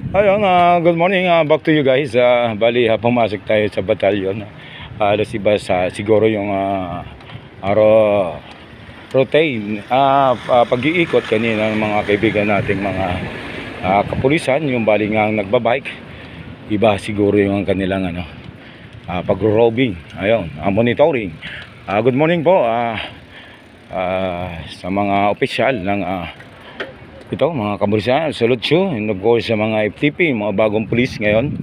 Ayun, good morning, back to you guys. Bali, pumasok tayo sa batalyon. Siba sa siguro yung routine pag-iikot kanina ng mga kaibigan nating mga kapulisan, yung bali nga nagbabike. Iba siguro yung kanilang pag-roving. Ayun, monitoring. Good morning po sa mga opisyal ng ito, mga kapulisan. Salute you, and of course sa mga FTP, mga bagong pulis ngayon.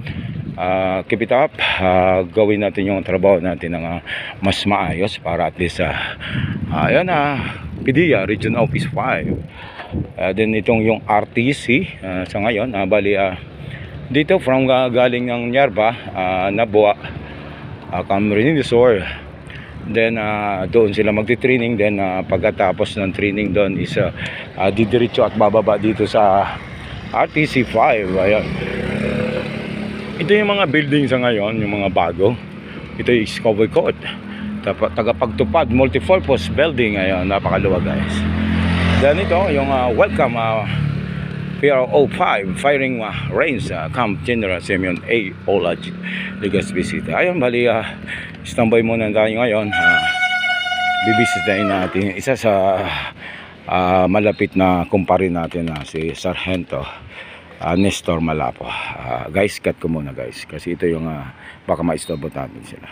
Keep it up. Gawin natin yung trabaho natin ng mas maayos para at least ayan, PDEA Region Office 5. Then itong yung RTC sa ngayon, bali dito from galing ng Nyarba, Nabua, Camarines Sur. Then doon sila magti-training. Then pagkatapos ng training doon is didiretso at bababa dito sa RTC 5. Ayan. Ito yung mga building sa ngayon, yung mga bago. Ito yung Discovery Court, tagapagtupad multipurpose building. Ayan, napakaluwag guys. Then ito yung welcome PRO 5 firing range, Camp General Simeon A. Olaj Legazpi City. Ayun, bali standby muna tayo ngayon. Bibisitahin natin isa sa malapit na kumpare natin si Sargento Nestor Malapo. Guys, cut ko muna guys kasi ito yung baka maistobot natin sila.